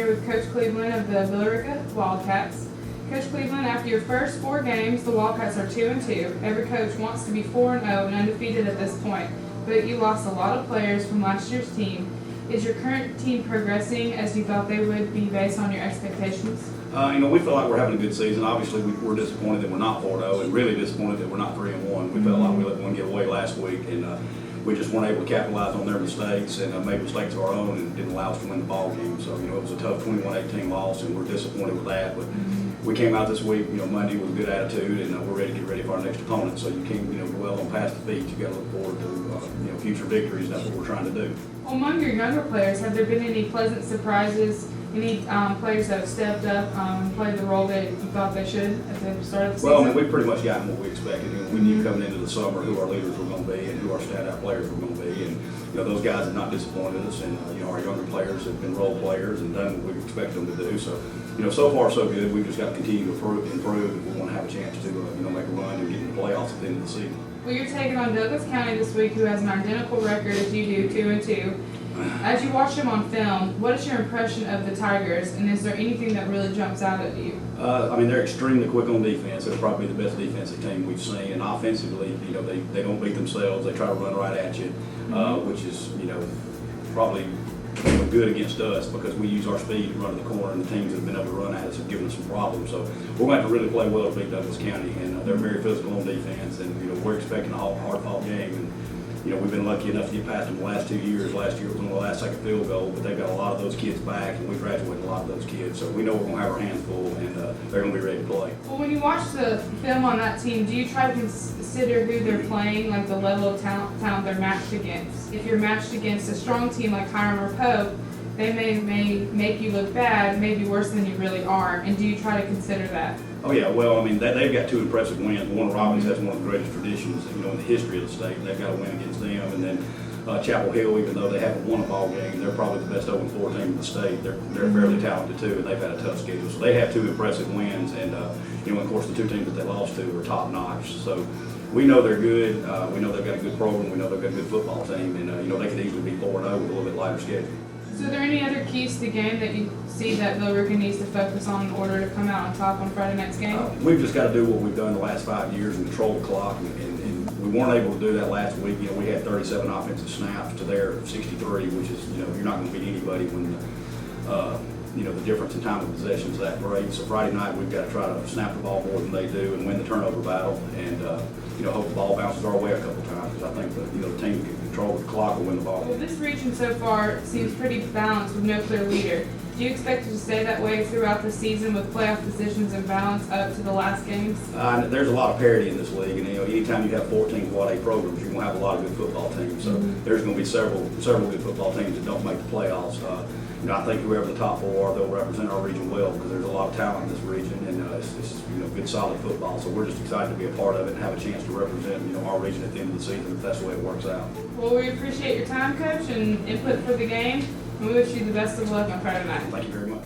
here with Coach Cleveland of the Rica Wildcats. Coach Cleveland, after your first 4 games, the Wildcats are 2-2. Every coach wants to be 4-0 and undefeated at this point, but you lost a lot of players from last year's team. Is your current team progressing as you thought they would be based on your expectations? We feel like we're having a good season. Obviously, we're disappointed that we're not 4-0 and really disappointed that we're not 3-1. We felt like we let one get away last week, and we just weren't able to capitalize on their mistakes and made mistakes of our own and didn't allow us to win the ball game. So, it was a tough 21-18 loss, and we're disappointed with that. But we came out this week, Monday with a good attitude, and we're ready to get ready for our next opponent. So you can't, go well on past defeat. You got to look forward to, future victories. That's what we're trying to do. Well, among your younger players, have there been any pleasant surprises? Any players that have stepped up and played the role that you thought they should at the start of the season? Well, we pretty much gotten what we expected. We knew coming into the summer who our leaders were going to be and who our standout players were going to be. And, those guys have not disappointed us. And, our younger players have been role players and done what we expect them to do. So, so far so good. We've just got to continue to improve if we want to have a chance to, make a run and get in the playoffs at the end of the season. Well, you're taking on Douglas County this week, who has an identical record as you do, 2-2. As you watch them on film, what is your impression of the Tigers, and is there anything that really jumps out at you? They're extremely quick on defense. They're probably the best defensive team we've seen. And offensively, they don't beat themselves. They try to run right at you, which is, probably good against us because we use our speed to run to the corner, and the teams that have been able to run at us have given us some problems. So we're going to have to really play well to beat Douglas County, and they're very physical on defense, and we're expecting a hard-fought game. And we've been lucky enough to get past them the last 2 years. Last year was on the last second field goal, but they've got a lot of those kids back, and we graduated a lot of those kids. So we know we're going to have our hands full, and they're going to be ready to play. Well, when you watch the film on that team, do you try to consider who they're playing, like the level of talent they're matched against? If you're matched against a strong team like Hiram or Pope, they may make you look bad, maybe worse than you really are. And do you try to consider that? Oh yeah, well, they've got 2 impressive wins. Warner Robins has one of the greatest traditions, in the history of the state. They've got a win against them, and then Chapel Hill, even though they haven't won a ball game, they're probably the best 0-4 team in the state. They're fairly talented too, and they've had a tough schedule. So they have 2 impressive wins, and of course the 2 teams that they lost to are top notch. So we know they're good. We know they've got a good program. We know they've got a good football team, and they could easily be 4-0 with a little bit lighter schedule. So are there any other keys to the game that you see that Rica needs to focus on in order to come out on top on Friday night's game? We've just got to do what we've done the last 5 years and control the clock, and we weren't able to do that last week. We had 37 offensive snaps to their 63, which is, you're not going to beat anybody when the difference in time of possession is that great. So Friday night we've got to try to snap the ball more than they do and win the turnover battle, and hope the ball bounces our way a couple times, because I think the team can control the clock will win the ball. Well, this region so far seems pretty balanced with no clear leader. Do you expect it to stay that way throughout the season with playoff positions and balance up to the last games? There's a lot of parity in this league, and anytime you have 14 quad A programs, you're going to have a lot of good football teams. So there's going to be several good football teams that don't make the playoffs. I think whoever the top 4 are, they'll represent our region well, because there's a lot of talent in this region, and it's good solid football. So we're just excited to be a part of it and have a chance to represent our region at the end of the season, if that's the way it works out. Well, we appreciate your time, Coach, and input for the game, and we wish you the best of luck on Friday night. Thank you very much.